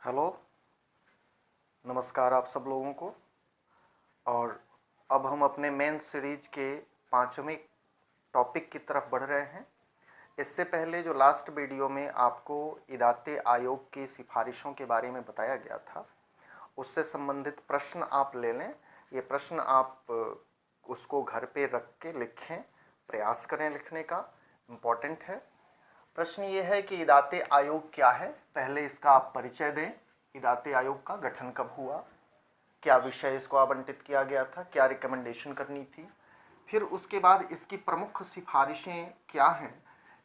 Hello, नमस्कार आप सब लोगों को। और अब हम अपने मेन सीरीज के 5वें टॉपिक की तरफ बढ़ रहे हैं। इससे पहले जो लास्ट वीडियो में आपको इदाते आयोग की सिफारिशों के बारे में बताया गया था, उससे संबंधित प्रश्न आप ले लें। ये प्रश्न आप उसको घर पे रख के लिखें, प्रयास करें लिखने का, इम्पॉर्टेंट है। प्रश्न ये है कि इदाते आयोग क्या है। पहले इसका आप परिचय दें। इदाते आयोग का गठन कब हुआ, क्या विषय इसको आवंटित किया गया था, क्या रिकमेंडेशन करनी थी, फिर उसके बाद इसकी प्रमुख सिफारिशें क्या हैं।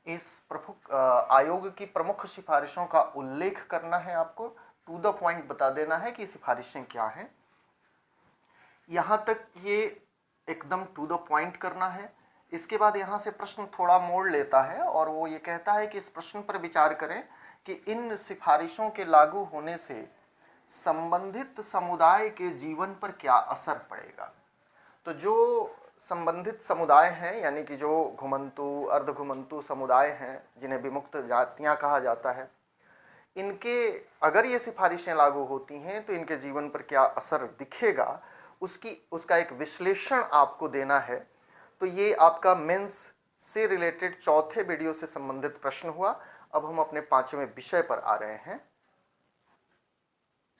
इस प्रमुख आयोग की प्रमुख सिफारिशों का उल्लेख करना है, आपको टू द पॉइंट बता देना है कि सिफारिशें क्या हैं। यहाँ तक ये एकदम टू द पॉइंट करना है। इसके बाद यहाँ से प्रश्न थोड़ा मोड़ लेता है और वो ये कहता है कि इस प्रश्न पर विचार करें कि इन सिफारिशों के लागू होने से संबंधित समुदाय के जीवन पर क्या असर पड़ेगा। तो जो संबंधित समुदाय हैं, यानी कि जो घुमंतु अर्ध घुमंतु समुदाय हैं, जिन्हें विमुक्त जातियां कहा जाता है, इनके अगर ये सिफारिशें लागू होती हैं तो इनके जीवन पर क्या असर दिखेगा, उसका एक विश्लेषण आपको देना है। तो ये आपका मेंस से रिलेटेड चौथे वीडियो से संबंधित प्रश्न हुआ। अब हम अपने 5वें विषय पर आ रहे हैं।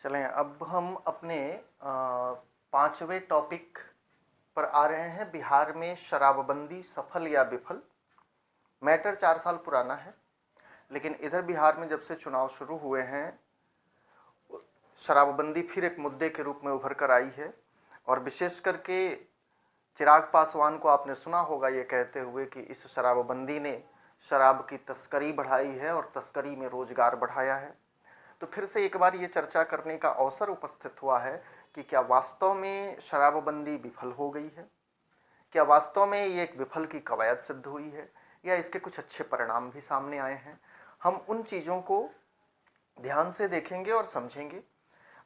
चलें, अब हम अपने 5वें टॉपिक पर आ रहे हैं। बिहार में शराबबंदी सफल या विफल। मैटर 4 साल पुराना है, लेकिन इधर बिहार में जब से चुनाव शुरू हुए हैं, शराबबंदी फिर एक मुद्दे के रूप में उभर कर आई है। और विशेष करके चिराग पासवान को आपने सुना होगा ये कहते हुए कि इस शराबबंदी ने शराब की तस्करी बढ़ाई है और तस्करी में रोजगार बढ़ाया है। तो फिर से एक बार ये चर्चा करने का अवसर उपस्थित हुआ है कि क्या वास्तव में शराबबंदी विफल हो गई है, क्या वास्तव में ये एक विफल की कवायद सिद्ध हुई है, या इसके कुछ अच्छे परिणाम भी सामने आए हैं। हम उन चीज़ों को ध्यान से देखेंगे और समझेंगे।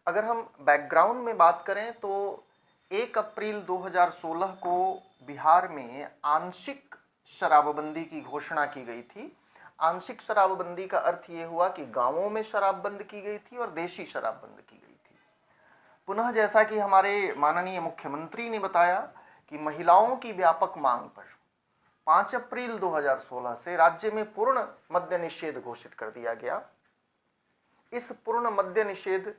अगर हम बैकग्राउंड में बात करें तो 1 अप्रैल 2016 को बिहार में आंशिक शराबबंदी की घोषणा की गई थी। आंशिक शराबबंदी का अर्थ ये हुआ कि गांवों में शराब बंद की गई थी और देशी शराब बंद की गई थी। पुनः जैसा कि हमारे माननीय मुख्यमंत्री ने बताया कि महिलाओं की व्यापक मांग पर 5 अप्रैल 2016 से राज्य में पूर्ण मद्य निषेध घोषित कर दिया गया। इस पूर्ण मद्य निषेध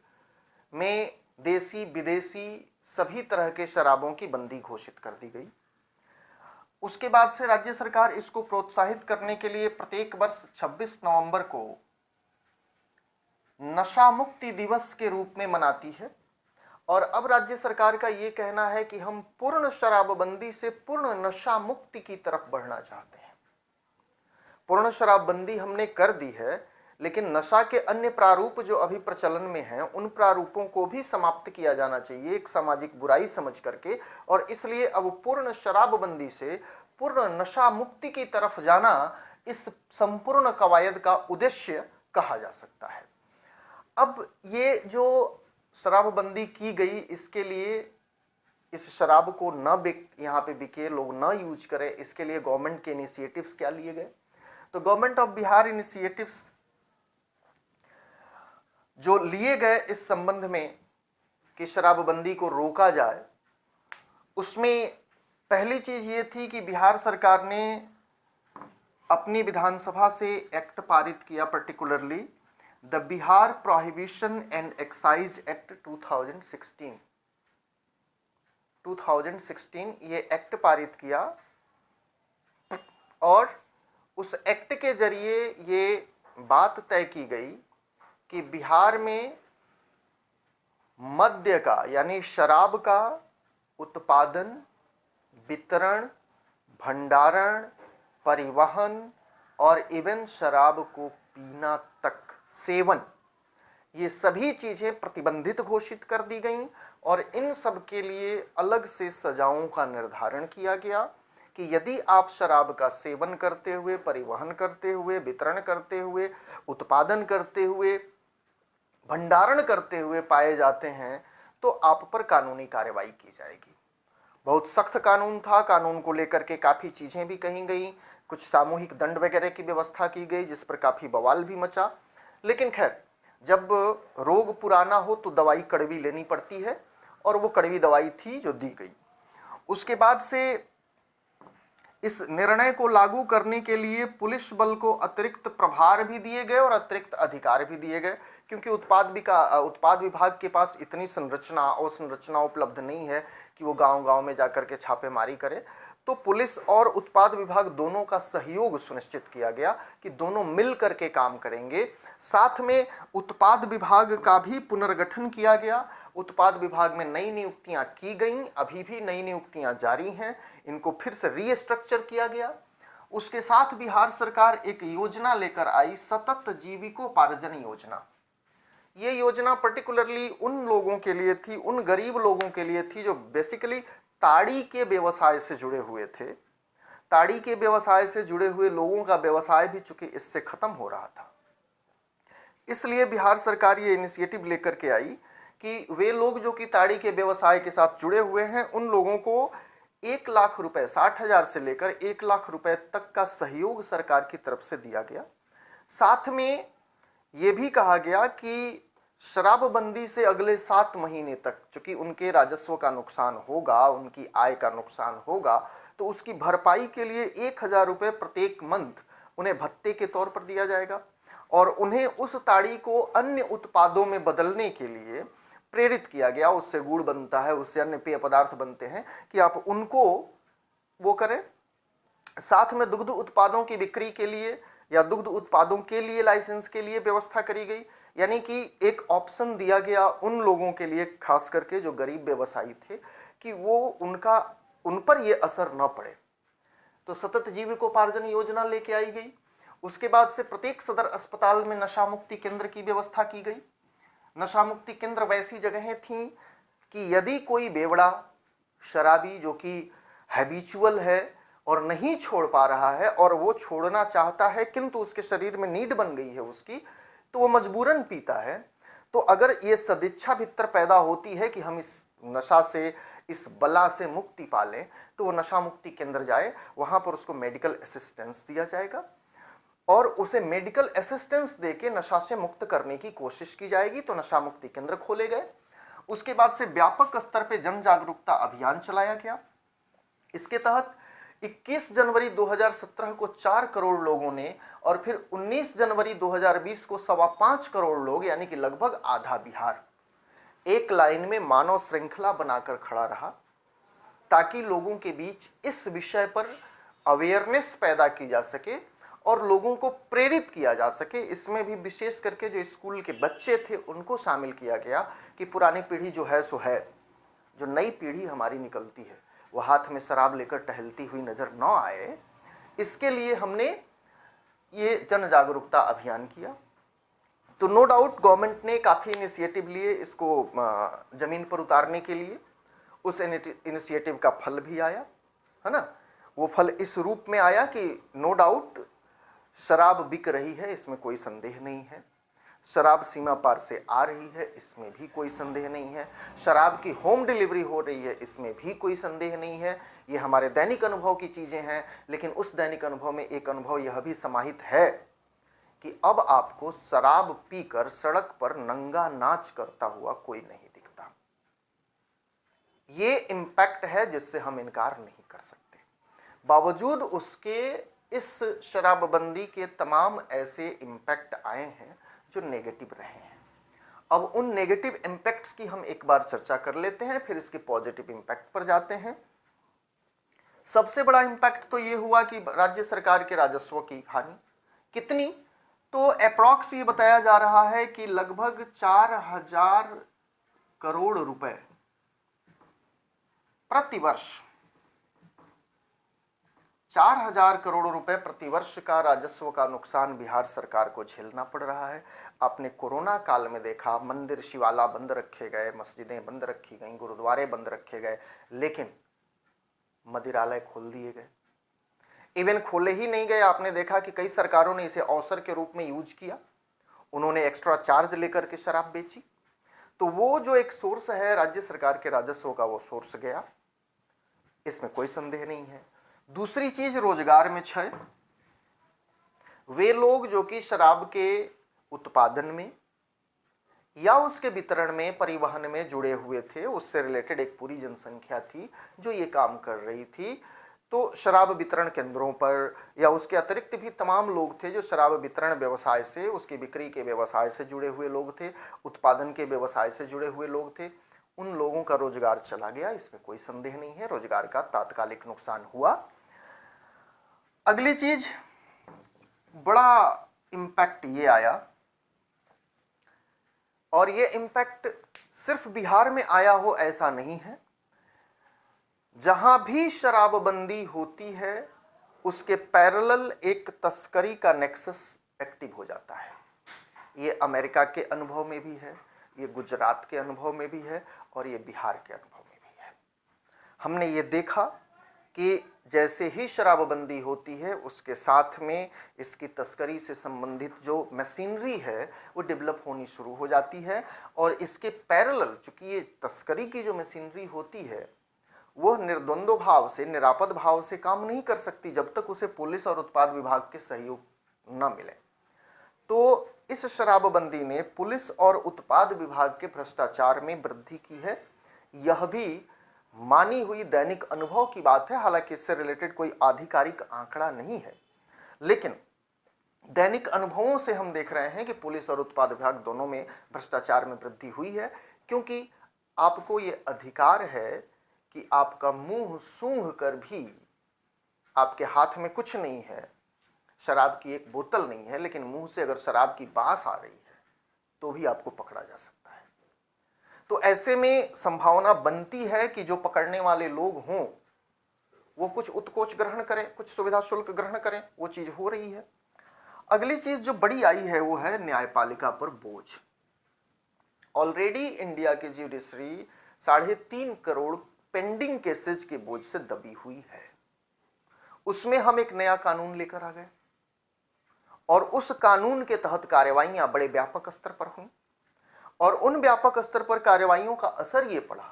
में देसी विदेशी सभी तरह के शराबों की बंदी घोषित कर दी गई। उसके बाद से राज्य सरकार इसको प्रोत्साहित करने के लिए प्रत्येक वर्ष 26 नवंबर को नशा मुक्ति दिवस के रूप में मनाती है। और अब राज्य सरकार का ये कहना है कि हम पूर्ण शराबबंदी से पूर्ण नशा मुक्ति की तरफ बढ़ना चाहते हैं। पूर्ण शराबबंदी हमने कर दी है, लेकिन नशा के अन्य प्रारूप जो अभी प्रचलन में हैं, उन प्रारूपों को भी समाप्त किया जाना चाहिए एक सामाजिक बुराई समझ करके। और इसलिए अब पूर्ण शराबबंदी से पूर्ण नशा मुक्ति की तरफ जाना इस संपूर्ण कवायद का उद्देश्य कहा जा सकता है। अब ये जो शराबबंदी की गई, इसके लिए इस शराब को न यहाँ पे बिके, लोग न यूज करें, इसके लिए गवर्नमेंट के इनिशिएटिव्स क्या लिए गए। तो गवर्नमेंट ऑफ बिहार इनिशिएटिव्स जो लिए गए इस संबंध में कि शराबबंदी को रोका जाए, उसमें पहली चीज ये थी कि बिहार सरकार ने अपनी विधानसभा से एक्ट पारित किया, particularly the Bihar prohibition and excise act 2016 ये एक्ट पारित किया। और उस एक्ट के जरिए ये बात तय की गई कि बिहार में मद्य का यानी शराब का उत्पादन, वितरण, भंडारण, परिवहन और इवन शराब को पीना तक, सेवन, ये सभी चीजें प्रतिबंधित घोषित कर दी गईं। और इन सब के लिए अलग से सजाओं का निर्धारण किया गया कि यदि आप शराब का सेवन करते हुए, परिवहन करते हुए, वितरण करते हुए, उत्पादन करते हुए, भंडारण करते हुए पाए जाते हैं तो आप पर कानूनी कार्रवाई की जाएगी। बहुत सख्त कानून था। कानून को लेकर के काफ़ी चीज़ें भी कही गई, कुछ सामूहिक दंड वगैरह की व्यवस्था की गई, जिस पर काफ़ी बवाल भी मचा। लेकिन खैर, जब रोग पुराना हो तो दवाई कड़वी लेनी पड़ती है, और वो कड़वी दवाई थी जो दी गई। उसके बाद से इस निर्णय को लागू करने के लिए पुलिस बल को अतिरिक्त प्रभार भी दिए गए और अतिरिक्त अधिकार भी दिए गए, क्योंकि उत्पाद विभाग के पास इतनी संरचना और संरचना उपलब्ध नहीं है कि वो गांव-गांव में जाकर के छापेमारी करे। तो पुलिस और उत्पाद विभाग दोनों का सहयोग सुनिश्चित किया गया कि दोनों मिल करके काम करेंगे। साथ में उत्पाद विभाग का भी पुनर्गठन किया गया। उत्पाद विभाग में नई नियुक्तियां की गईं, अभी भी नई नियुक्तियां जारी हैं, इनको फिर से रीस्ट्रक्चर किया गया। उसके साथ बिहार सरकार एक योजना लेकर आई, सतत जीविकोपार्जन योजना। ये योजना पर्टिकुलरली उन लोगों के लिए थी, उन गरीब लोगों के लिए थी जो बेसिकली ताड़ी के व्यवसाय से जुड़े हुए थे। ताड़ी के व्यवसाय से जुड़े हुए लोगों का व्यवसाय भी चूंकि इससे खत्म हो रहा था, इसलिए बिहार सरकार ये इनिशिएटिव लेकर के आई कि वे लोग जो कि ताड़ी के व्यवसाय के साथ जुड़े हुए हैं, उन लोगों को 1 लाख रुपए, 60,000 से लेकर 1 लाख रुपए तक का सहयोग सरकार की तरफ से दिया गया। साथ में ये भी कहा गया कि शराबबंदी से अगले 7 महीने तक चूंकि उनके राजस्व का नुकसान होगा, उनकी आय का नुकसान होगा, तो उसकी भरपाई के लिए 1,000 रुपए प्रत्येक मंथ उन्हें भत्ते के तौर पर दिया जाएगा, और उन्हें उस ताड़ी को अन्य उत्पादों में बदलने के लिए प्रेरित किया गया। उससे गुड़ बनता है, उससे अन्य पेय पदार्थ बनते हैं, कि आप उनको वो करें। साथ में दुग्ध उत्पादों की बिक्री के लिए या दुग्ध उत्पादों के लिए लाइसेंस के लिए व्यवस्था करी गई, यानी कि एक ऑप्शन दिया गया उन लोगों के लिए, खास करके जो गरीब व्यवसायी थे, कि वो उन पर ये असर न पड़े। तो सतत जीविकोपार्जन योजना लेके आई गई। उसके बाद से प्रत्येक सदर अस्पताल में नशा मुक्ति केंद्र की व्यवस्था की गई। नशा मुक्ति केंद्र वैसी जगहें थीं कि यदि कोई बेवड़ा शराबी जो कि हैबिचुअल है और नहीं छोड़ पा रहा है, और वो छोड़ना चाहता है किंतु उसके शरीर में नीड बन गई है उसकी, तो वो मजबूरन पीता है, तो अगर ये सदिच्छा भीतर पैदा होती है कि हम इस नशा से, इस बला से मुक्ति पा लें, तो वो नशा मुक्ति केंद्र जाए, वहां पर उसको मेडिकल असिस्टेंस दिया जाएगा और उसे मेडिकल असिस्टेंस देके नशा से मुक्त करने की कोशिश की जाएगी। तो नशा मुक्ति केंद्र खोले गए। उसके बाद से व्यापक स्तर पे जन जागरूकता अभियान चलाया गया। इसके तहत 21 जनवरी 2017 को 4 करोड़ लोगों ने, और फिर 19 जनवरी 2020 को 5.25 करोड़ लोग, यानी कि लगभग आधा बिहार, एक लाइन में मानव श्रृंखला बनाकर खड़ा रहा, ताकि लोगों के बीच इस विषय पर अवेयरनेस पैदा की जा सके और लोगों को प्रेरित किया जा सके। इसमें भी विशेष करके जो स्कूल के बच्चे थे उनको शामिल किया गया कि पुरानी पीढ़ी जो है सो है, जो नई पीढ़ी हमारी निकलती है वो हाथ में शराब लेकर टहलती हुई नजर न आए। इसके लिए हमने ये जन जागरूकता अभियान किया। तो नो डाउट गवर्नमेंट ने काफ़ी इनिशिएटिव लिए इसको ज़मीन पर उतारने के लिए। उस इनिशिएटिव का फल भी आया, है ना। वो फल इस रूप में आया कि नो डाउट शराब बिक रही है, इसमें कोई संदेह नहीं है। शराब सीमा पार से आ रही है, इसमें भी कोई संदेह नहीं है। शराब की होम डिलीवरी हो रही है, इसमें भी कोई संदेह नहीं है। ये हमारे दैनिक अनुभव की चीज़ें हैं, लेकिन उस दैनिक अनुभव में एक अनुभव यह भी समाहित है कि अब आपको शराब पीकर सड़क पर नंगा नाच करता हुआ कोई नहीं दिखता। ये इम्पैक्ट है जिससे हम इनकार नहीं कर सकते। बावजूद उसके इस शराबबंदी के तमाम ऐसे इम्पैक्ट आए हैं जो नेगेटिव रहे हैं। अब उन नेगेटिव इम्पैक्ट्स की हम एक बार चर्चा कर लेते हैं, फिर इसके पॉजिटिव इम्पैक्ट पर जाते हैं। सबसे बड़ा इम्पैक्ट तो ये हुआ कि राज्य सरकार के राजस्व की हानि कितनी, तो अप्रॉक्स ये बताया जा रहा है कि लगभग 4,000 करोड़ रुपए प्रतिवर्ष, 4,000 करोड़ रुपए प्रतिवर्ष का राजस्व का नुकसान बिहार सरकार को झेलना पड़ रहा है। आपने कोरोना काल में देखा, मंदिर शिवाला बंद रखे गए, मस्जिदें बंद रखी गईं, गुरुद्वारे बंद रखे गए, लेकिन मदिरालय खोल दिए गए। इवन खोले ही नहीं गए, आपने देखा कि कई सरकारों ने इसे अवसर के रूप में यूज किया, उन्होंने एक्स्ट्रा चार्ज लेकर के शराब बेची। तो वो जो एक सोर्स है राज्य सरकार के राजस्व का, वो सोर्स गया, इसमें कोई संदेह नहीं है। दूसरी चीज, रोजगार में क्षय। वे लोग जो कि शराब के उत्पादन में, या उसके वितरण में, परिवहन में जुड़े हुए थे, उससे रिलेटेड एक पूरी जनसंख्या थी जो ये काम कर रही थी। तो शराब वितरण केंद्रों पर या उसके अतिरिक्त भी तमाम लोग थे जो शराब वितरण व्यवसाय से, उसकी बिक्री के व्यवसाय से जुड़े हुए लोग थे, उत्पादन के व्यवसाय से जुड़े हुए लोग थे। उन लोगों का रोजगार चला गया, इसमें कोई संदेह नहीं है, रोजगार का तात्कालिक नुकसान हुआ। अगली चीज, बड़ा इम्पैक्ट ये आया, और ये इम्पैक्ट सिर्फ बिहार में आया हो ऐसा नहीं है। जहां भी शराबबंदी होती है उसके पैरेलल एक तस्करी का नेक्सस एक्टिव हो जाता है। ये अमेरिका के अनुभव में भी है, ये गुजरात के अनुभव में भी है, और ये बिहार के अनुभव में भी है। हमने ये देखा कि जैसे ही शराबबंदी होती है उसके साथ में इसकी तस्करी से संबंधित जो मशीनरी है वो डेवलप होनी शुरू हो जाती है, और इसके पैरेलल चूंकि ये तस्करी की जो मशीनरी होती है वो निर्द्वंद्व भाव से, निरापद भाव से काम नहीं कर सकती जब तक उसे पुलिस और उत्पाद विभाग के सहयोग न मिले। तो इस शराबबंदी ने पुलिस और उत्पाद विभाग के भ्रष्टाचार में वृद्धि की है। यह भी मानी हुई दैनिक अनुभव की बात है, हालांकि इससे रिलेटेड कोई आधिकारिक आंकड़ा नहीं है, लेकिन दैनिक अनुभवों से हम देख रहे हैं कि पुलिस और उत्पाद विभाग दोनों में भ्रष्टाचार में वृद्धि हुई है। क्योंकि आपको ये अधिकार है कि आपका मुंह सूंघ कर भी, आपके हाथ में कुछ नहीं है, शराब की एक बोतल नहीं है, लेकिन मुंह से अगर शराब की बास आ रही है तो भी आपको पकड़ा जा सकता है। तो ऐसे में संभावना बनती है कि जो पकड़ने वाले लोग हों वो कुछ उत्कोच ग्रहण करें, कुछ सुविधा शुल्क ग्रहण करें। वो चीज हो रही है। अगली चीज जो बड़ी आई है वो है न्यायपालिका पर बोझ। ऑलरेडी इंडिया की ज्यूडिशरी 3.5 करोड़ पेंडिंग केसेज के बोझ से दबी हुई है। उसमें हम एक नया कानून लेकर आ गए, और उस कानून के तहत कार्रवाइयां बड़े व्यापक स्तर पर हुई, और उन व्यापक स्तर पर कार्रवाइयों का असर यह पड़ा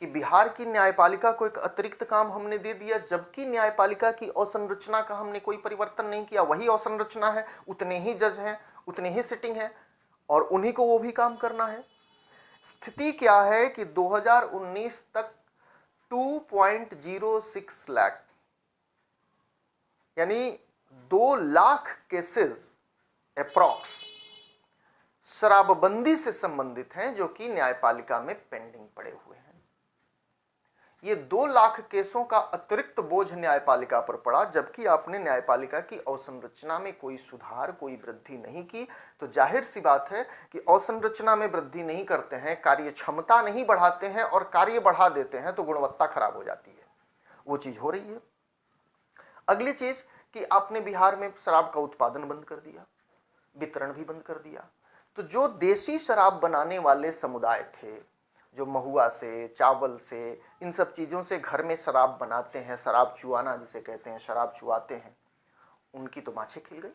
कि बिहार की न्यायपालिका को एक अतिरिक्त काम हमने दे दिया, जबकि न्यायपालिका की अवसंरचना का हमने कोई परिवर्तन नहीं किया। वही अवसंरचना है, उतने ही जज हैं, उतने ही सिटिंग है, और उन्हीं को वो भी काम करना है। स्थिति क्या है कि 2019 तक 2.06 लाख यानी 2 लाख केसेस अप्रॉक्स शराबबंदी से संबंधित हैं जो कि न्यायपालिका में पेंडिंग पड़े हुए हैं। ये 2 लाख केसों का अतिरिक्त बोझ न्यायपालिका पर पड़ा, जबकि आपने न्यायपालिका की अवसंरचना में कोई सुधार, कोई वृद्धि नहीं की। तो जाहिर सी बात है कि अवसंरचना में वृद्धि नहीं करते हैं, कार्य क्षमता नहीं बढ़ाते हैं और कार्य बढ़ा देते हैं तो गुणवत्ता खराब हो जाती है। वो चीज हो रही है। अगली चीज कि आपने बिहार में शराब का उत्पादन बंद कर दिया, वितरण भी बंद कर दिया। तो जो देशी शराब बनाने वाले समुदाय थे, जो महुआ से, चावल से, इन सब चीज़ों से घर में शराब बनाते हैं, शराब चुआना जिसे कहते हैं, शराब चुआते हैं, उनकी तो माछे खिल गई।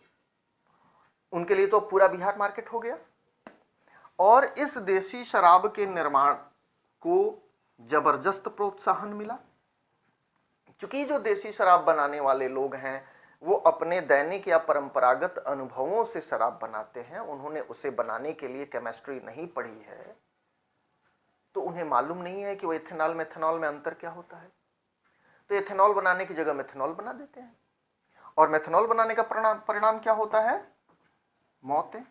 उनके लिए तो पूरा बिहार मार्केट हो गया। और इस देशी शराब के निर्माण को जबरदस्त प्रोत्साहन मिला, क्योंकि जो देशी शराब बनाने वाले लोग हैं वो अपने दैनिक या परंपरागत अनुभवों से शराब बनाते हैं। उन्होंने उसे बनाने के लिए केमिस्ट्री नहीं पढ़ी है, तो उन्हें मालूम नहीं है कि वो इथेनॉल मेथनॉल में अंतर क्या होता है। तो इथेनॉल बनाने की जगह मेथनॉल बना देते हैं, और मेथनॉल बनाने का परिणाम क्या होता है? मौतें,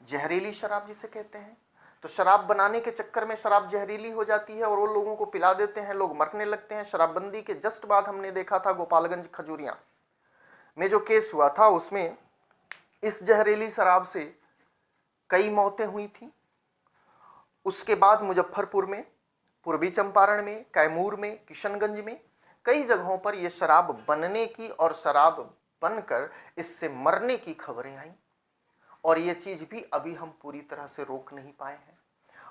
जहरीली शराब जिसे कहते हैं। तो शराब बनाने के चक्कर में शराब जहरीली हो जाती है और वो लोगों को पिला देते हैं, लोग मरने लगते हैं। शराबबंदी के जस्ट बाद हमने देखा था गोपालगंज खजूरिया में जो केस हुआ था, उसमें इस जहरीली शराब से कई मौतें हुई थी। उसके बाद मुजफ्फरपुर में, पूर्वी चंपारण में, कैमूर में, किशनगंज में कई जगहों पर यह शराब बनने की और शराब बनकर इससे मरने की खबरें आई, और ये चीज भी अभी हम पूरी तरह से रोक नहीं पाए हैं।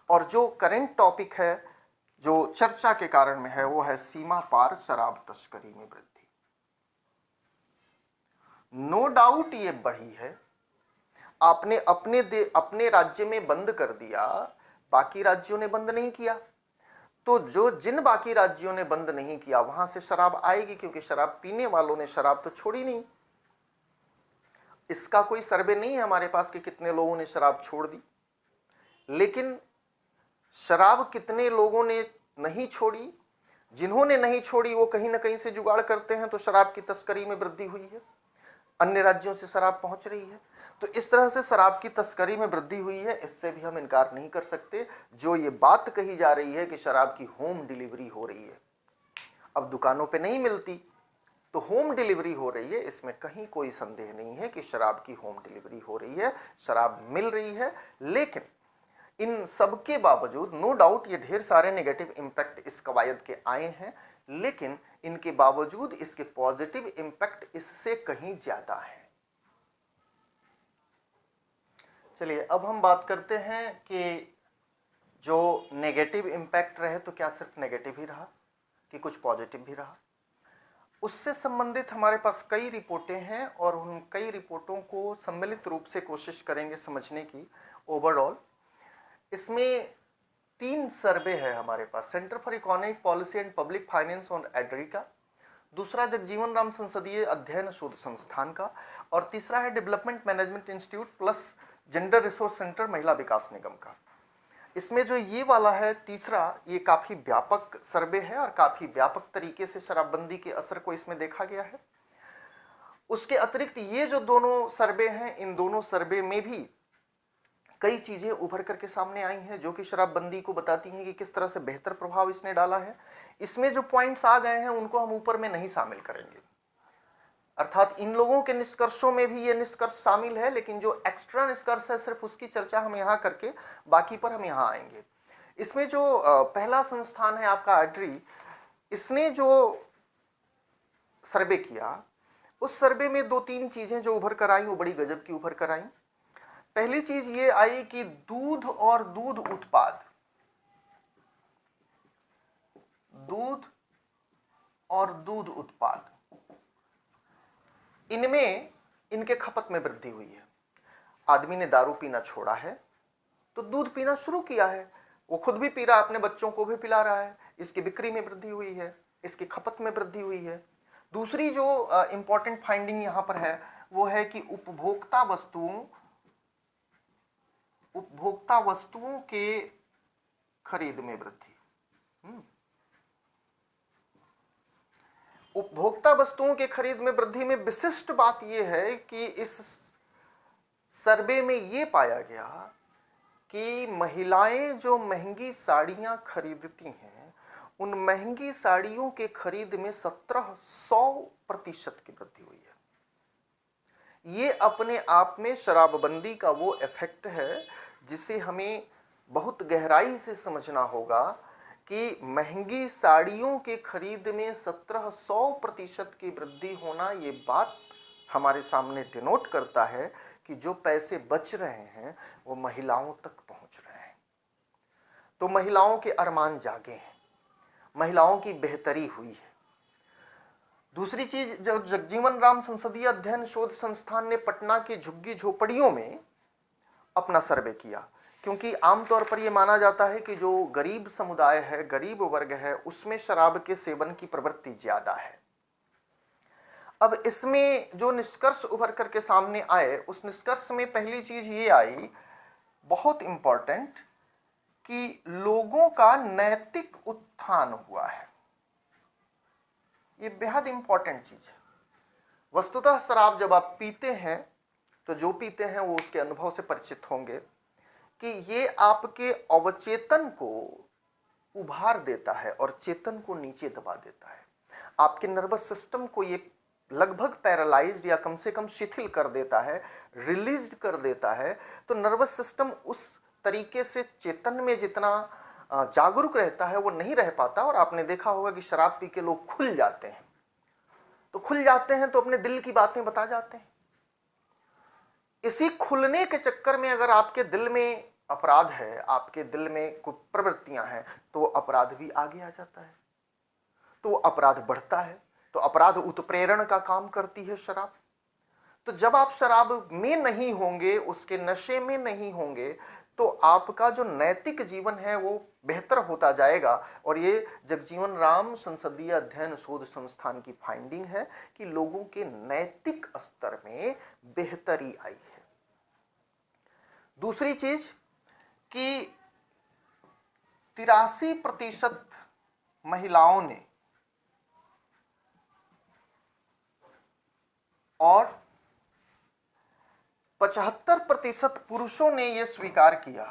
और जो करंट टॉपिक है, जो चर्चा के कारण में है, वो है सीमा पार शराब तस्करी में वृद्धि। नो डाउट ये बढ़ी है। आपने अपने राज्य में बंद कर दिया, बाकी राज्यों ने बंद नहीं किया। तो जिन बाकी राज्यों ने बंद नहीं किया वहां से शराब आएगी, क्योंकि शराब पीने वालों ने शराब तो छोड़ी नहीं। इसका कोई सर्वे नहीं है हमारे पास कि कितने लोगों ने शराब छोड़ दी। लेकिन शराब कितने लोगों ने नहीं छोड़ी? जिन्होंने नहीं छोड़ी वो कहीं ना कहीं से जुगाड़ करते हैं, तो शराब की तस्करी में वृद्धि हुई है, अन्य राज्यों से शराब पहुंच रही है। तो इस तरह से शराब की तस्करी में वृद्धि हुई है, इससे भी हम इनकार नहीं कर सकते। जो ये बात कही जा रही है कि शराब की होम डिलीवरी हो रही है, अब दुकानों पे नहीं मिलती तो होम डिलीवरी हो रही है, इसमें कहीं कोई संदेह नहीं है कि शराब की होम डिलीवरी हो रही है, शराब मिल रही है। लेकिन इन सबके बावजूद नो डाउट ये ढेर सारे नेगेटिव इंपैक्ट इस कवायद के आए हैं, लेकिन इनके बावजूद इसके पॉजिटिव इंपैक्ट इससे कहीं ज्यादा है। चलिए अब हम बात करते हैं कि जो नेगेटिव इंपैक्ट रहे तो क्या सिर्फ नेगेटिव ही रहा कि कुछ पॉजिटिव भी रहा। उससे संबंधित हमारे पास कई रिपोर्टें हैं और उन कई रिपोर्टों को सम्मिलित रूप से कोशिश करेंगे समझने की ओवरऑल। इसमें 3 सर्वे है हमारे पास, centre for economic policy and public finance और एड्री का, दूसरा जगजीवन राम संसदीय अध्ययन शोध संस्थान का, और तीसरा है development management institute plus gender resource centre महिला विकास निगम का। इसमें जो ये वाला है तीसरा, ये काफी व्यापक सर्वे है और काफी व्यापक तरीके से शराबबंदी के असर को इसमें देखा गया है। उसके अतिरिक्त ये जो दोनों सर्वे हैं, इन दोनों सर्वे में भी कई चीजें उभर करके सामने आई हैं जो कि शराबबंदी को बताती हैं कि किस तरह से बेहतर प्रभाव इसने डाला है। इसमें जो पॉइंट्स आ गए हैं उनको हम ऊपर में नहीं शामिल करेंगे, अर्थात इन लोगों के निष्कर्षों में भी ये निष्कर्ष शामिल है, लेकिन जो एक्स्ट्रा निष्कर्ष है सिर्फ उसकी चर्चा हम यहाँ करके बाकी पर हम यहाँ आएंगे। इसमें जो पहला संस्थान है आपका एड्री, इसने जो सर्वे किया उस सर्वे में 2-3 चीजें जो उभर कर आई वो बड़ी गजब की उभर कर आई। पहली चीज ये आई कि दूध और दूध उत्पाद, दूध और दूध उत्पाद, इनमें इनके खपत में वृद्धि हुई है। आदमी ने दारू पीना छोड़ा है तो दूध पीना शुरू किया है, वो खुद भी पी रहा है, अपने बच्चों को भी पिला रहा है, इसकी बिक्री में वृद्धि हुई है, इसकी खपत में वृद्धि हुई है। दूसरी जो इंपॉर्टेंट फाइंडिंग यहां पर है वो है कि उपभोक्ता वस्तुओं के खरीद में वृद्धि। उपभोक्ता वस्तुओं के खरीद में वृद्धि में विशिष्ट बात यह है कि इस सर्वे में यह पाया गया कि महिलाएं जो महंगी साड़ियां खरीदती हैं, उन महंगी साड़ियों के खरीद में 1700% की वृद्धि हुई है। ये अपने आप में शराबबंदी का वो इफेक्ट है जिसे हमें बहुत गहराई से समझना होगा कि महंगी साड़ियों के खरीद में 1700% की वृद्धि होना, ये बात हमारे सामने डिनोट करता है कि जो पैसे बच रहे हैं वो महिलाओं तक पहुंच रहे हैं। तो महिलाओं के अरमान जागे हैं, महिलाओं की बेहतरी हुई है। दूसरी चीज, जो जगजीवन राम संसदीय अध्ययन शोध संस्थान ने पटना की झुग्गी झोपड़ियों में अपना सर्वे किया, क्योंकि आमतौर पर यह माना जाता है कि जो गरीब समुदाय है, गरीब वर्ग है, उसमें शराब के सेवन की प्रवृत्ति ज्यादा है। अब इसमें जो निष्कर्ष उभर करके सामने आए, उस निष्कर्ष में पहली चीज ये आई, बहुत इंपॉर्टेंट, कि लोगों का नैतिक उत्थान हुआ है। ये बेहद इंपॉर्टेंट चीज है। वस्तुतः शराब जब आप पीते हैं तो जो पीते हैं वो उसके अनुभव से परिचित होंगे कि ये आपके अवचेतन को उभार देता है और चेतन को नीचे दबा देता है। आपके नर्वस सिस्टम को ये लगभग पैरालाइज्ड या कम से कम शिथिल कर देता है, रिलीज्ड कर देता है। तो नर्वस सिस्टम उस तरीके से चेतन में जितना जागरूक रहता है वो नहीं रह पाता। और आपने देखा होगा कि शराब पी के लोग खुल जाते हैं, तो खुल जाते हैं तो अपने दिल की बातें बता जाते हैं। इसी खुलने के चक्कर में अगर आपके दिल में अपराध है, आपके दिल में कुछ प्रवृत्तियां हैं, तो अपराध भी आगे आ जाता है, तो अपराध बढ़ता है। तो अपराध उत्प्रेरण का काम करती है शराब। तो जब आप शराब में नहीं होंगे, उसके नशे में नहीं होंगे, तो आपका जो नैतिक जीवन है वो बेहतर होता जाएगा। और ये जगजीवन राम संसदीय अध्ययन शोध संस्थान की फाइंडिंग है कि लोगों के नैतिक स्तर में बेहतरी आई है। दूसरी चीज कि 83% महिलाओं ने और 75% पुरुषों ने यह स्वीकार किया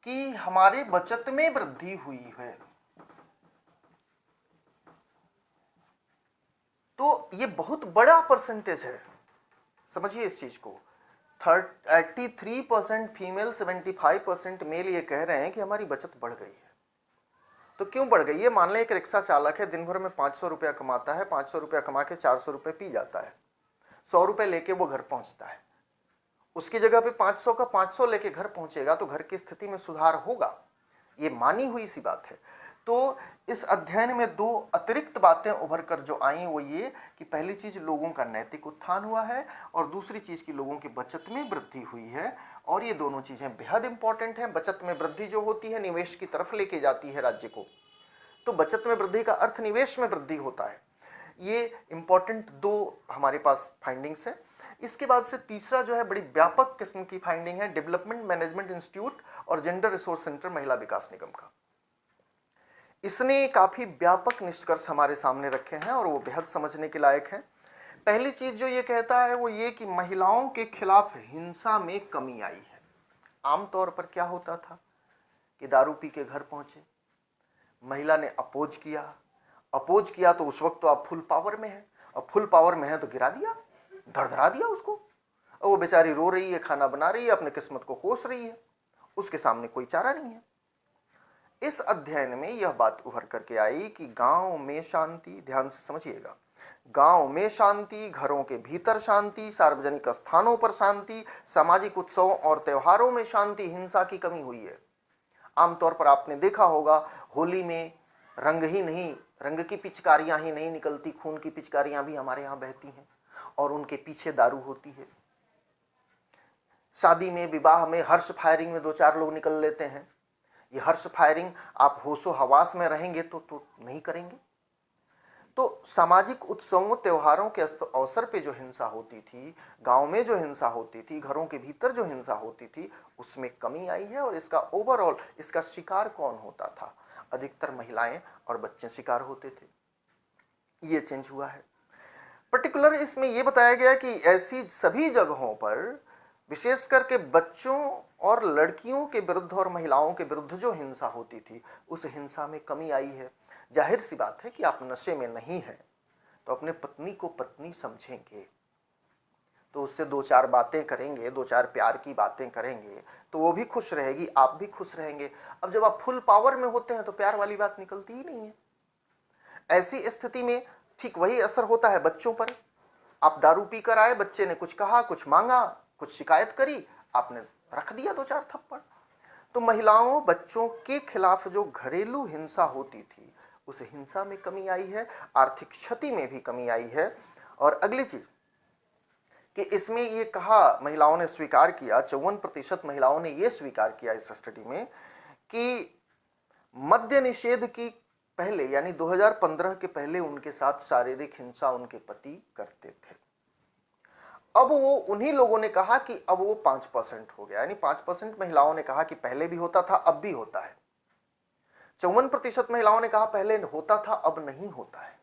कि हमारे बचत में वृद्धि हुई है। तो ये बहुत बड़ा परसेंटेज है, समझिए इस चीज को। 83% फीमेल, 75% मेल ये कह रहे हैं कि हमारी बचत बढ़ गई है। तो क्यों बढ़ गई है? मान लें एक रिक्शा चालक है, दिन भर में 500 रुपया कमाता है, 500 रुपया कमा के 400 रुपये पी जाता है, 100 रुपये लेके वो घर पहुंचता है। उसकी जगह पे 500 का 500 लेके घर पहुंचेगा तो घर की स्थिति में सुधार होगा, ये मानी हुई सी बात है। तो इस अध्ययन में दो अतिरिक्त बातें उभर कर जो आई वो ये कि पहली चीज लोगों का नैतिक उत्थान हुआ है और दूसरी चीज की लोगों की बचत में वृद्धि हुई है। और ये दोनों चीजें बेहद इंपॉर्टेंट हैं। बचत में वृद्धि जो होती है निवेश की तरफ लेके जाती है राज्य को, तो बचत में वृद्धि का अर्थ निवेश में वृद्धि होता है। ये इंपॉर्टेंट दो हमारे पास फाइंडिंग्स है। इसके बाद से तीसरा जो है बड़ी व्यापक किस्म की फाइंडिंग है डेवलपमेंट मैनेजमेंट इंस्टीट्यूट और जेंडर रिसोर्स सेंटर महिला विकास निगम का। इसने काफी व्यापक निष्कर्ष हमारे सामने रखे हैं और वो बेहद समझने के लायक हैं। पहली चीज जो ये कहता है वो ये कि महिलाओं के खिलाफ हिंसा में कमी आई है। आमतौर पर क्या होता था कि दारू पी के घर पहुंचे, महिला ने अपोज किया तो उस वक्त तो आप फुल पावर में है, और फुल पावर में है तो गिरा दिया, धड़धड़ा दिया उसको, और वो बेचारी रो रही है, खाना बना रही है, अपने किस्मत को कोस रही है, उसके सामने कोई चारा नहीं है। इस अध्ययन में यह बात उभर करके आई कि गांव में शांति, ध्यान से समझिएगा, गांव में शांति, घरों के भीतर शांति, सार्वजनिक स्थानों पर शांति, सामाजिक उत्सवों और त्योहारों में शांति, हिंसा की कमी हुई है। आमतौर पर आपने देखा होगा होली में रंग की पिचकारियां ही नहीं निकलती, खून की पिचकारियां भी हमारे यहाँ बहती हैं और उनके पीछे दारू होती है। शादी में, विवाह में हर्ष फायरिंग में 2-4 लोग निकल लेते हैं। ये हर्ष फायरिंग आप होशो हवास में रहेंगे तो नहीं करेंगे। तो सामाजिक उत्सवों त्योहारों के अवसर पे जो हिंसा होती थी, गांव में जो हिंसा होती थी, घरों के भीतर जो हिंसा होती थी, उसमें कमी आई है। और इसका ओवरऑल इसका शिकार कौन होता था? अधिकतर महिलाएं और बच्चे शिकार होते थे। ये चेंज हुआ है। पर्टिकुलर इसमें यह बताया गया कि ऐसी सभी जगहों पर विशेष करके बच्चों और लड़कियों के विरुद्ध और महिलाओं के विरुद्ध जो हिंसा होती थी उस हिंसा में कमी आई है। जाहिर सी बात है कि आप नशे में नहीं हैं तो अपने पत्नी को पत्नी समझेंगे, तो उससे 2-4 बातें करेंगे, 2-4 प्यार की बातें करेंगे तो वो भी खुश रहेगी, आप भी खुश रहेंगे। अब जब आप फुल पावर में होते हैं तो प्यार वाली बात निकलती ही नहीं है। ऐसी स्थिति में ठीक वही असर होता है बच्चों पर। आप दारू पी कर आए, बच्चे ने कुछ कहा, कुछ मांगा, कुछ शिकायत करी, आपने रख दिया 2-4 थप्पड़। तो महिलाओं बच्चों के खिलाफ जो घरेलू हिंसा होती थी उस हिंसा में कमी आई है, आर्थिक क्षति में भी कमी आई है। और अगली चीज कि इसमें ये कहा, महिलाओं ने स्वीकार किया, 54% महिलाओं ने यह स्वीकार किया इस स्टडी में कि मद्य निषेध की पहले यानी 2015 के पहले उनके साथ शारीरिक हिंसा उनके पति करते थे। अब वो उन्हीं लोगों ने कहा कि अब वो 5% हो गया, यानी 5% महिलाओं ने कहा कि पहले भी होता था, अब भी होता है। 54% महिलाओं ने कहा पहले होता था, अब नहीं होता है।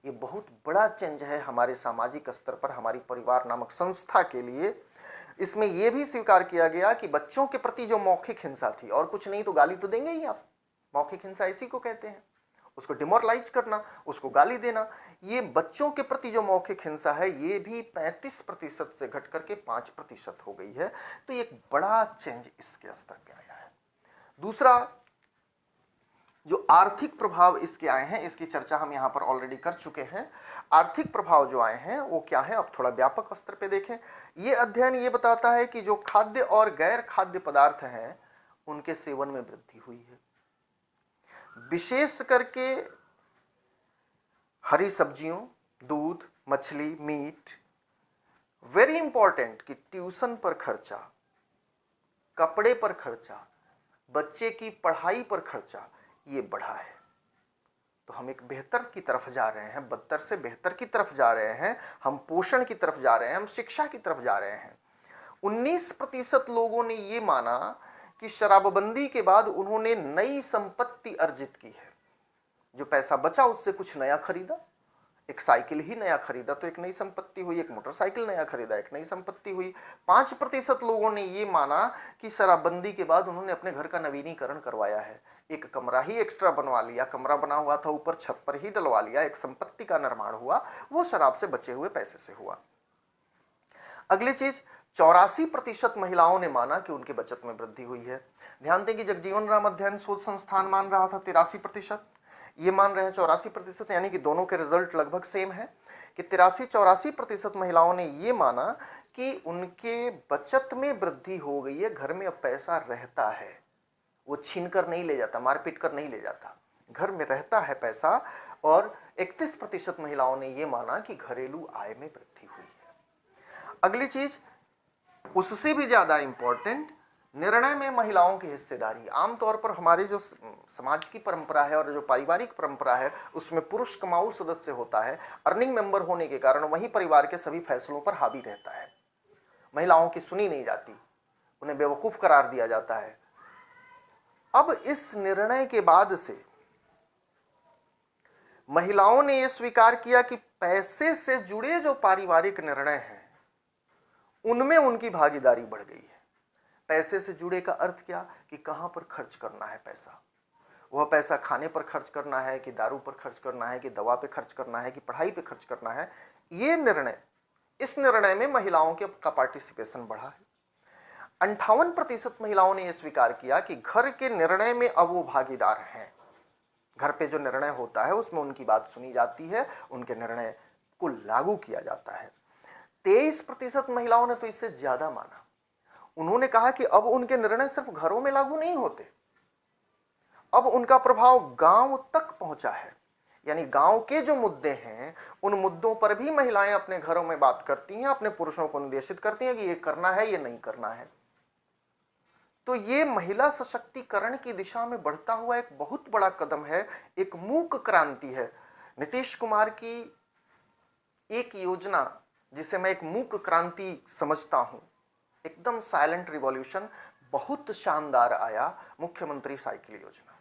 ये बहुत बड़ा चेंज है हमारे सामाजिक स्तर पर, हमारी परिवार नामक संस्था के लिए। इसमें यह भी स्वीकार किया गया कि बच्चों के प्रति जो मौखिक हिंसा थी, और कुछ नहीं तो गाली तो देंगे ही आप, मौखिक हिंसा इसी को कहते हैं, उसको डिमोरलाइज करना, उसको गाली देना, ये बच्चों के प्रति जो मौखिक हिंसा है ये भी 35% से घट करके 5% हो गई है। तो एक बड़ा चेंज इसके स्तर पे आया है। दूसरा जो आर्थिक प्रभाव इसके आए हैं, इसकी चर्चा हम यहां पर ऑलरेडी कर चुके हैं। आर्थिक प्रभाव जो आए हैं वो क्या है, अब थोड़ा व्यापक स्तर पे देखें। ये अध्ययन ये बताता है कि जो खाद्य और गैर खाद्य पदार्थ हैं उनके सेवन में वृद्धि हुई है। विशेष करके हरी सब्जियों, दूध, मछली, मीट, वेरी इंपॉर्टेंट कि ट्यूशन पर खर्चा, कपड़े पर खर्चा, बच्चे की पढ़ाई पर खर्चा, ये बढ़ा है। तो हम एक बेहतर की तरफ जा रहे हैं, बदतर से बेहतर की तरफ जा रहे हैं, हम पोषण की तरफ जा रहे हैं, हम शिक्षा की तरफ जा रहे हैं। 19% लोगों ने ये माना कि शराबबंदी के बाद उन्होंने नई संपत्ति अर्जित की है। जो पैसा बचा उससे कुछ नया खरीदा, एक साइकिल ही नया खरीदा तो एक नई संपत्ति हुई, एक मोटरसाइकिल नया खरीदा एक नई संपत्ति हुई। 5% लोगों ने ये माना कि शराबबंदी के बाद उन्होंने अपने घर का नवीनीकरण करवाया है, एक कमरा ही एक्स्ट्रा बनवा लिया, कमरा बना हुआ था ऊपर छत पर ही डलवा लिया, एक संपत्ति का निर्माण हुआ, वो शराब से बचे हुए पैसे से हुआ। अगली चीज, 84% महिलाओं ने माना कि उनके बचत में वृद्धि हुई है। ध्यान दें कि जगजीवन राम अध्ययन शोध संस्थान मान रहा था 83%, ये मान रहे हैं 84%, यानी कि दोनों के रिजल्ट लगभग सेम है कि 83-84% महिलाओं ने ये माना कि उनके बचत में वृद्धि हो गई है, घर में अब पैसा रहता है, वो छीन कर नहीं ले जाता, मारपीट कर नहीं ले जाता, घर में रहता है पैसा। और 31% महिलाओं ने ये माना कि घरेलू आय में वृद्धि हुई है। अगली चीज, उससे भी ज्यादा इंपॉर्टेंट, निर्णय में महिलाओं की हिस्सेदारी। आमतौर पर हमारी जो समाज की परंपरा है और जो पारिवारिक परंपरा है उसमें पुरुष कमाऊ सदस्य होता है, अर्निंग मेंबर होने के कारण वही परिवार के सभी फैसलों पर हावी रहता है, महिलाओं की सुनी नहीं जाती, उन्हें बेवकूफ करार दिया जाता है। अब इस निर्णय के बाद से महिलाओं ने यह स्वीकार किया कि पैसे से जुड़े जो पारिवारिक निर्णय हैं उनमें उनकी भागीदारी बढ़ गई है। पैसे से जुड़े का अर्थ क्या, कि कहां पर खर्च करना है पैसा, वह पैसा खाने पर खर्च करना है कि दारू पर खर्च करना है कि दवा पे खर्च करना है कि पढ़ाई पे खर्च करना है, ये निर्णय, इस निर्णय में महिलाओं का पार्टिसिपेशन बढ़ा है। 58% महिलाओं ने यह स्वीकार किया कि घर के निर्णय में अब वो भागीदार हैं, घर पे जो निर्णय होता है उसमें उनकी बात सुनी जाती है, उनके निर्णय को लागू किया जाता है। 23% महिलाओं ने तो इससे ज्यादा माना, उन्होंने कहा कि अब उनके निर्णय सिर्फ घरों में लागू नहीं होते, अब उनका प्रभाव गांव तक पहुंचा है, यानी गांव के जो मुद्दे हैं उन मुद्दों पर भी महिलाएं अपने घरों में बात करती हैं, अपने पुरुषों को निर्देशित करती हैं कि ये करना है ये नहीं करना है। तो ये महिला सशक्तिकरण की दिशा में बढ़ता हुआ एक बहुत बड़ा कदम है, एक मूक क्रांति है। नीतीश कुमार की एक योजना जिसे मैं एक मूक क्रांति समझता हूं, एकदम साइलेंट रिवॉल्यूशन, बहुत शानदार आया, मुख्यमंत्री साइकिल योजना,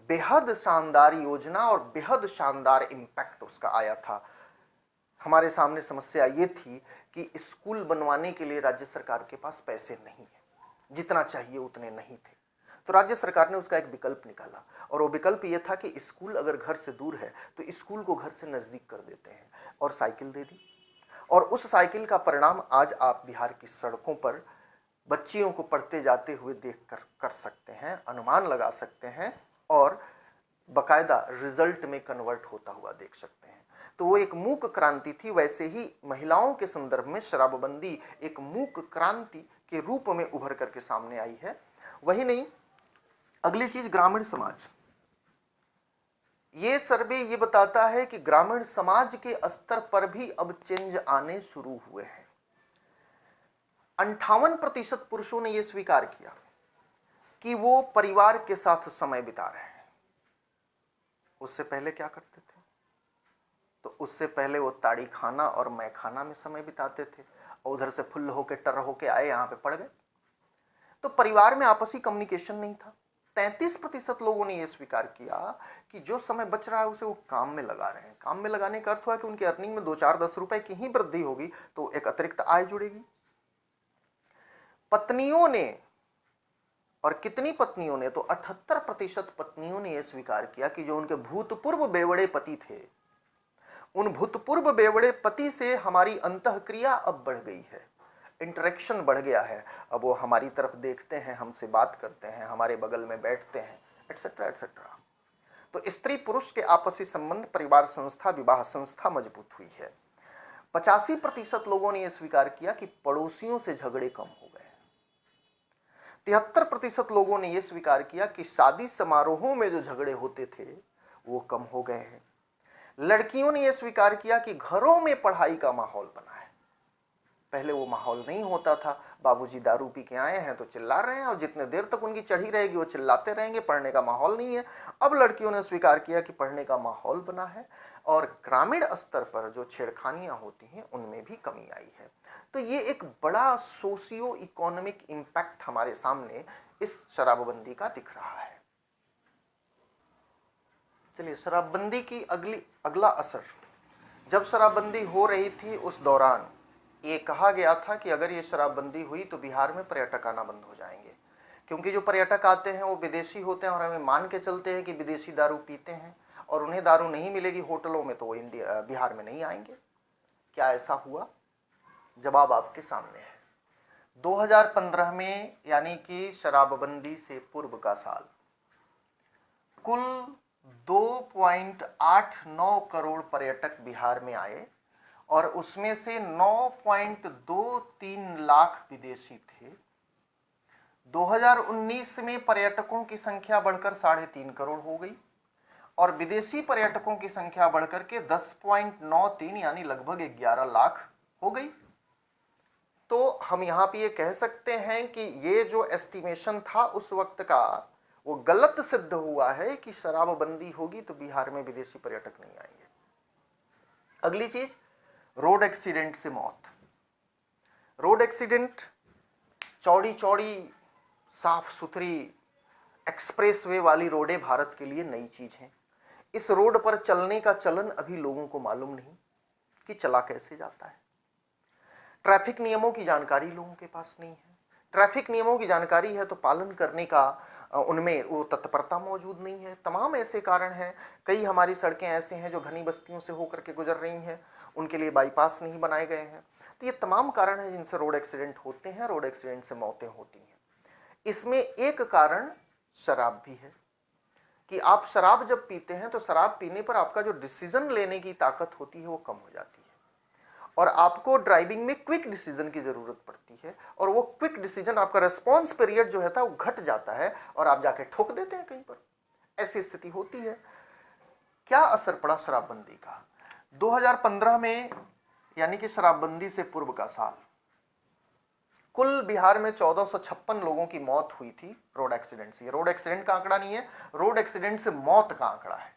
बेहद शानदार योजना और बेहद शानदार इंपैक्ट उसका आया था। हमारे सामने समस्या ये थी कि स्कूल बनवाने के लिए राज्य सरकार के पास पैसे नहीं है, जितना चाहिए उतने नहीं थे, तो राज्य सरकार ने उसका एक विकल्प निकाला और वो विकल्प ये था कि स्कूल अगर घर से दूर है तो स्कूल को घर से नजदीक कर देते हैं और साइकिल दे दी। और उस साइकिल का परिणाम आज आप बिहार की सड़कों पर बच्चियों को पढ़ते जाते हुए देख कर सकते हैं, अनुमान लगा सकते हैं और बकायदा रिजल्ट में कन्वर्ट होता हुआ देख सकते हैं। तो वो एक मूक क्रांति थी। वैसे ही महिलाओं के संदर्भ में शराबबंदी एक मूक क्रांति के रूप में उभर करके सामने आई है। वही नहीं, अगली चीज, ग्रामीण समाज। ये सर्वे ये बताता है कि ग्रामीण समाज के स्तर पर भी अब चेंज आने शुरू हुए हैं। 58% पुरुषों ने यह स्वीकार किया कि वो परिवार के साथ समय बिता रहे हैं। उससे पहले क्या करते थे, तो उससे पहले वो ताड़ी खाना और मैखाना में समय बिताते थे और उधर से फुल होके टर होके आए, यहां पे पड़ गए, तो परिवार में आपसी कम्युनिकेशन नहीं था। 33% लोगों ने यह स्वीकार किया कि जो समय बच रहा है उसे वो काम में लगा रहे हैं। काम में लगाने का अर्थ हुआ कि उनकी अर्निंग में 2-4-10 रुपए की ही वृद्धि होगी तो एक अतिरिक्त आय जुड़ेगी। पत्नियों ने, और कितनी पत्नियों ने, तो 78% पत्नियों ने यह स्वीकार किया कि जो उनके भूतपूर्व बेवड़े पति थे, उन भूतपूर्व बेवड़े पति से हमारी अंतःक्रिया अब बढ़ गई है, इंटरेक्शन बढ़ गया है, अब वो हमारी तरफ देखते हैं, हमसे बात करते हैं, हमारे बगल में बैठते हैं, एटसेट्रा एटसेट्रा। तो स्त्री पुरुष के आपसी संबंध, परिवार संस्था, विवाह संस्था मजबूत हुई है। 85% लोगों ने यह स्वीकार किया कि पड़ोसियों से झगड़े कम हो गए। 73% लोगों ने यह स्वीकार किया कि शादी समारोहों में जो झगड़े होते थे वो कम हो गए हैं। लड़कियों ने यह स्वीकार किया कि घरों में पढ़ाई का माहौल बना है। पहले वो माहौल नहीं होता था, बाबूजी दारू पी के आए हैं तो चिल्ला रहे हैं और जितने देर तक उनकी चढ़ी रहेगी वो चिल्लाते रहेंगे, पढ़ने का माहौल नहीं है। अब लड़कियों ने स्वीकार किया कि पढ़ने का माहौल बना है और ग्रामीण स्तर पर जो छेड़खानियां होती हैं उनमें भी कमी आई है। तो ये एक बड़ा सोशियो इकोनॉमिक इम्पैक्ट हमारे सामने इस शराबबंदी का दिख रहा है। चलिए, शराबबंदी की अगला असर। जब शराबबंदी हो रही थी उस दौरान ये कहा गया था कि अगर ये शराबबंदी हुई तो बिहार में पर्यटक आना बंद हो जाएंगे, क्योंकि जो पर्यटक आते हैं वो विदेशी होते हैं और हमें मान के चलते हैं कि विदेशी दारू पीते हैं और उन्हें दारू नहीं मिलेगी होटलों में तो वो बिहार में नहीं आएंगे। क्या ऐसा हुआ? जवाब आपके सामने है। 2015 में, यानी कि शराबबंदी से पूर्व का साल, कुल 2.89 करोड़ पर्यटक बिहार में आए और उसमें से 9.23 लाख विदेशी थे। 2019 में पर्यटकों की संख्या बढ़कर 3.5 करोड़ हो गई और विदेशी पर्यटकों की संख्या बढ़कर के 10.93 यानी लगभग 11 लाख हो गई। तो हम यहाँ पे ये कह सकते हैं कि ये जो एस्टिमेशन था उस वक्त का वो गलत सिद्ध हुआ है कि शराबबंदी होगी तो बिहार में विदेशी पर्यटक नहीं आएंगे। अगली चीज, रोड एक्सीडेंट से मौत। रोड एक्सीडेंट, चौड़ी चौड़ी साफ सुथरी एक्सप्रेसवे वाली रोडें भारत के लिए नई चीज हैं। इस रोड पर चलने का चलन अभी लोगों को मालूम नहीं कि चला कैसे जाता है। ट्रैफिक नियमों की जानकारी लोगों के पास नहीं है। ट्रैफिक नियमों की जानकारी है तो पालन करने का उनमें वो तत्परता मौजूद नहीं है। तमाम ऐसे कारण हैं। कई हमारी सड़कें ऐसे हैं जो घनी बस्तियों से होकर के गुजर रही हैं, उनके लिए बाईपास नहीं बनाए गए हैं। तो ये तमाम कारण हैं जिनसे रोड एक्सीडेंट होते हैं, रोड एक्सीडेंट से मौतें होती हैं। इसमें एक कारण शराब भी है कि आप शराब जब पीते हैं तो शराब पीने पर आपका जो डिसीजन लेने की ताकत होती है वो कम हो जाती है और आपको ड्राइविंग में क्विक डिसीजन की जरूरत पड़ती है और वो क्विक डिसीजन, आपका रेस्पॉन्स पीरियड जो है वो घट जाता है और आप जाके ठोक देते हैं कहीं पर। ऐसी स्थिति होती है। क्या असर पड़ा शराबबंदी का? 2015 में, यानी कि शराबबंदी से पूर्व का साल, कुल बिहार में 1456 लोगों की मौत हुई थी रोड एक्सीडेंट से। रोड एक्सीडेंट का आंकड़ा नहीं है, रोड एक्सीडेंट से मौत का आंकड़ा है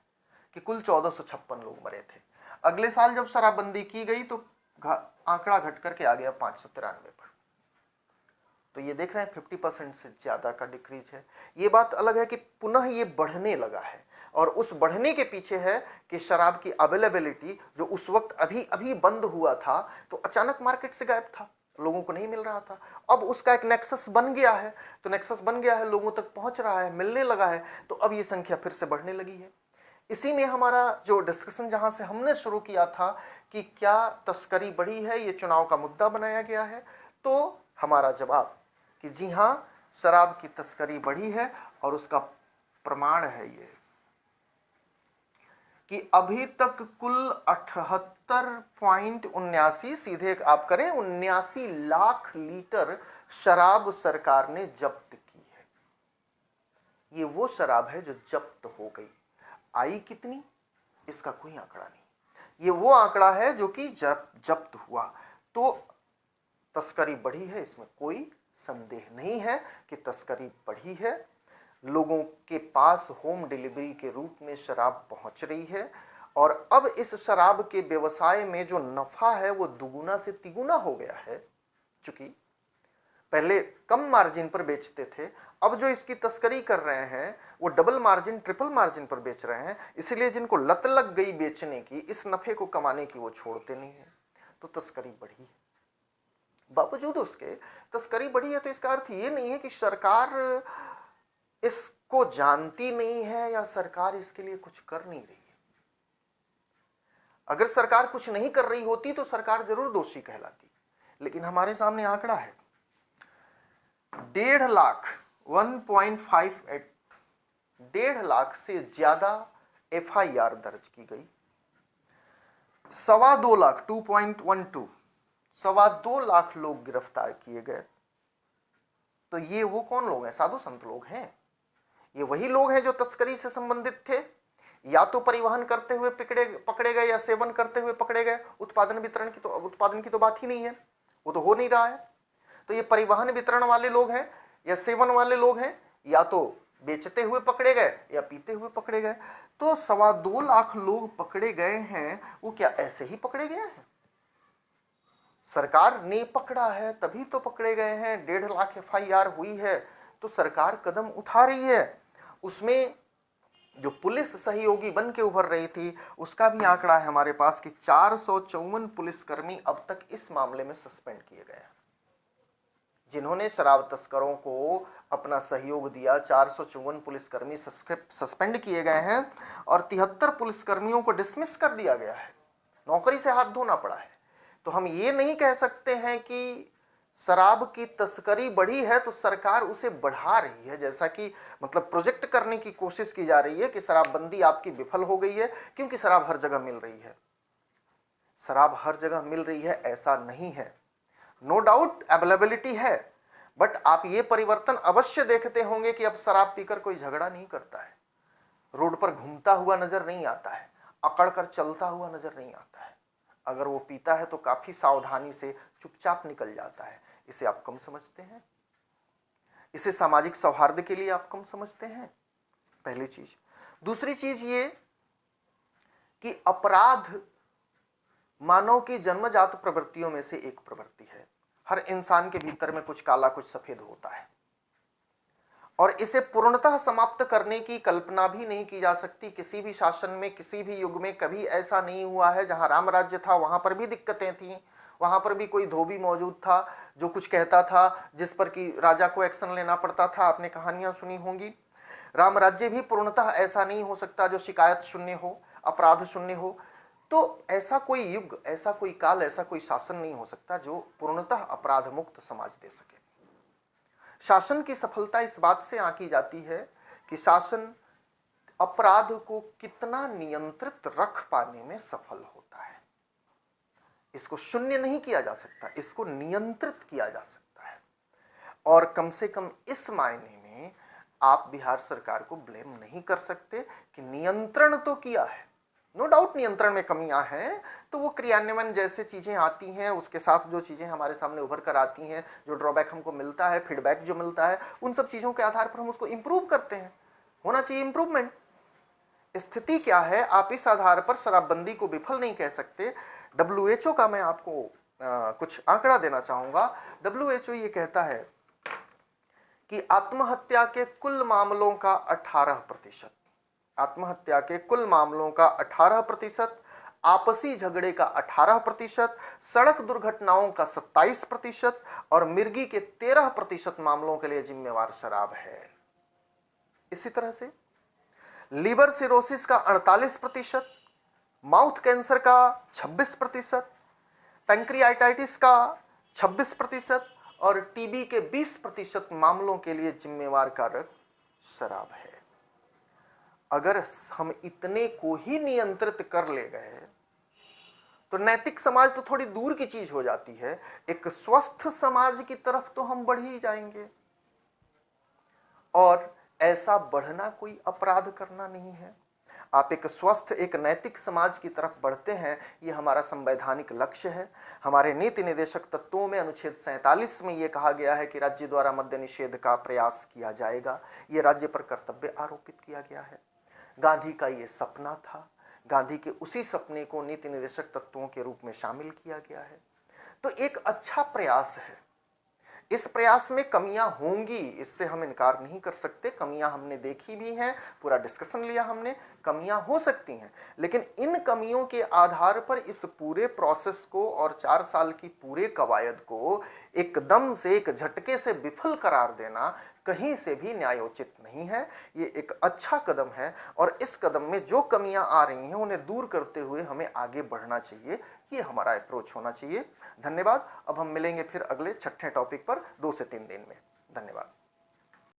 कि कुल 1456 लोग मरे थे। अगले साल जब शराबबंदी की गई तो आंकड़ा घट करके आ गया 593 पर। तो ये देख रहे हैं 50% से ज्यादा का डिक्रीज है। ये बात अलग है कि पुनः ये बढ़ने लगा है और उस बढ़ने के पीछे है कि शराब की अवेलेबिलिटी जो उस वक्त अभी अभी बंद हुआ था तो अचानक मार्केट से गायब था, लोगों को नहीं मिल रहा था। अब उसका एक नेक्सस बन गया है, तो नेक्सस बन गया है, लोगों तक पहुंच रहा है, मिलने लगा है, तो अब ये संख्या फिर से बढ़ने लगी है। इसी में हमारा जो डिस्कशन जहां से हमने शुरू किया था कि क्या तस्करी बढ़ी है, ये चुनाव का मुद्दा बनाया गया है, तो हमारा जवाब कि जी हां, शराब की तस्करी बढ़ी है और उसका प्रमाण है ये कि अभी तक कुल 78.79, सीधे आप करें 79 लाख लीटर शराब सरकार ने जब्त की है। ये वो शराब है जो जब्त हो गई। आई कितनी, इसका कोई आंकड़ा नहीं। ये वो आंकड़ा है जो कि जब्त हुआ। तो तस्करी बढ़ी है, इसमें कोई संदेह नहीं है कि तस्करी बढ़ी है। लोगों के पास होम डिलीवरी के रूप में शराब पहुंच रही है और अब इस शराब के व्यवसाय में जो नफा है वो दुगुना से तिगुना हो गया है। चूंकि पहले कम मार्जिन पर बेचते थे, अब जो इसकी तस्करी कर रहे हैं वो डबल मार्जिन, ट्रिपल मार्जिन पर बेच रहे हैं। इसलिए जिनको लत लग गई बेचने की, इस नफे को कमाने की, वो छोड़ते नहीं है। तो तस्करी बढ़ी है। बावजूद उसके तस्करी बढ़ी है तो इसका अर्थ ये नहीं है कि सरकार इसको जानती नहीं है या सरकार इसके लिए कुछ कर नहीं रही है। अगर सरकार कुछ नहीं कर रही होती तो सरकार जरूर दोषी कहलाती। लेकिन हमारे सामने आंकड़ा है 1.5 लाख 1.58 1.5 लाख से ज्यादा FIR दर्ज की गई। 2.25 लाख 2.12 2.25 लाख लोग गिरफ्तार किए गए। तो ये वो कौन लोग हैं? साधु संत लोग हैं। ये वही लोग हैं जो तस्करी से संबंधित थे, या तो परिवहन करते हुए पकड़े गए या सेवन करते हुए पकड़े गए। उत्पादन की तो बात ही नहीं है, वो तो हो नहीं रहा है। तो ये परिवहन वितरण वाले लोग हैं या सेवन वाले लोग हैं, या तो बेचते हुए पकड़े गए या पीते हुए पकड़े गए। तो 2.25 लाख लोग पकड़े गए हैं, वो क्या ऐसे ही पकड़े गए हैं? सरकार ने पकड़ा है तभी तो पकड़े गए हैं, 1.5 लाख FIR हुई है तो सरकार कदम उठा रही है। उसमें जो पुलिस सहयोगी बन के उभर रही थी उसका भी आंकड़ा है हमारे पास कि 454 पुलिसकर्मी अब तक इस मामले में सस्पेंड किए गए हैं। जिन्होंने शराब तस्करों को अपना सहयोग दिया, 454 पुलिसकर्मी सस्पेंड किए गए हैं और 73 पुलिसकर्मियों को डिसमिस कर दिया गया है, नौकरी से हाथ धोना पड़ा है। तो हम ये नहीं कह सकते हैं कि शराब की तस्करी बढ़ी है तो सरकार उसे बढ़ा रही है, जैसा कि मतलब प्रोजेक्ट करने की कोशिश की जा रही है कि शराबबंदी आपकी विफल हो गई है क्योंकि शराब हर जगह मिल रही है। शराब हर जगह मिल रही है ऐसा नहीं है, नो डाउट अवेलेबिलिटी है, बट आप ये परिवर्तन अवश्य देखते होंगे कि अब शराब पीकर कोई झगड़ा नहीं करता है, रोड पर घूमता हुआ नजर नहीं आता है, अकड़ कर चलता हुआ नजर नहीं आता है। अगर वो पीता है तो काफी सावधानी से चुपचाप निकल जाता है। इसे आप कम समझते हैं, इसे सामाजिक सौहार्द के लिए आप कम समझते हैं, पहली चीज। दूसरी चीज ये कि अपराध मानव की जन्मजात प्रवृत्तियों में से एक प्रवृत्ति है। हर इंसान के भीतर में कुछ काला कुछ सफेद होता है और इसे पूर्णतः समाप्त करने की कल्पना भी नहीं की जा सकती। किसी भी शासन में, किसी भी युग में कभी ऐसा नहीं हुआ है। जहां राम राज्य था वहां पर भी दिक्कतें थीं, वहां पर भी कोई धोबी मौजूद था जो कुछ कहता था जिस पर कि राजा को एक्शन लेना पड़ता था। आपने कहानियां सुनी होंगी। राम राज्य भी पूर्णतः ऐसा नहीं हो सकता जो शिकायत शून्य हो, अपराध शून्य हो। तो ऐसा कोई युग, ऐसा कोई काल, ऐसा कोई शासन नहीं हो सकता जो पूर्णतः अपराध मुक्त समाज दे सके। शासन की सफलता इस बात से आंकी जाती है कि शासन अपराध को कितना नियंत्रित रख पाने में सफल होता है। इसको शून्य नहीं किया जा सकता, इसको नियंत्रित किया जा सकता है। और कम से कम इस मायने में आप बिहार सरकार को ब्लेम नहीं कर सकते कि नियंत्रण तो किया है। नो डाउट नियंत्रण में कमियां हैं, तो वो क्रियान्वयन जैसे चीजें आती हैं उसके साथ जो चीजें हमारे सामने उभर कर आती हैं, जो ड्रॉबैक हमको मिलता है, फीडबैक जो मिलता है, उन सब चीजों के आधार पर हम उसको इंप्रूव करते हैं। होना चाहिए इंप्रूवमेंट। स्थिति क्या है, आप इस आधार पर शराबबंदी को विफल नहीं कह सकते। WHO का मैं आपको कुछ आंकड़ा देना चाहूंगा। WHO ये कहता है कि आत्महत्या के कुल मामलों का 18%, आत्महत्या के कुल मामलों का 18%, आपसी झगड़े का 18%, सड़क दुर्घटनाओं का 27% और मिर्गी के 13% मामलों के लिए जिम्मेवार शराब है। इसी तरह से लीवर सिरोसिस का 48%, माउथ कैंसर का 26%, पैंक्रियाटाइटिस का 26% और टीबी के 20% मामलों के लिए जिम्मेवार कारक शराब है। अगर हम इतने को ही नियंत्रित कर ले गए तो नैतिक समाज तो थोड़ी दूर की चीज हो जाती है, एक स्वस्थ समाज की तरफ तो हम बढ़ ही जाएंगे। और ऐसा बढ़ना कोई अपराध करना नहीं है। आप एक स्वस्थ, एक नैतिक समाज की तरफ बढ़ते हैं, ये हमारा संवैधानिक लक्ष्य है। हमारे नीति निर्देशक तत्वों में अनुच्छेद 47 में यह कहा गया है कि राज्य द्वारा मद्य निषेध का प्रयास किया जाएगा। ये राज्य पर कर्तव्य आरोपित किया गया है। गांधी का ये सपना था, गांधी के उसी सपने को नीति निर्देशक तत्वों के रूप में शामिल किया गया है। तो एक अच्छा प्रयास है। इस प्रयास में कमियां होंगी, इससे हम इनकार नहीं कर सकते। कमियां हमने देखी भी हैं, पूरा डिस्कशन लिया हमने, कमियां हो सकती हैं। लेकिन इन कमियों के आधार पर इस पूरे प्रोसेस को और 4 साल की पूरे कवायद को एकदम से, एक झटके से विफल करार देना कहीं से भी न्यायोचित नहीं है। ये एक अच्छा कदम है और इस कदम में जो कमियां आ रही हैं उन्हें दूर करते हुए हमें आगे बढ़ना चाहिए। ये हमारा अप्रोच होना चाहिए। धन्यवाद। अब हम मिलेंगे फिर अगले 6ठे टॉपिक पर 2 से 3 दिन में। धन्यवाद।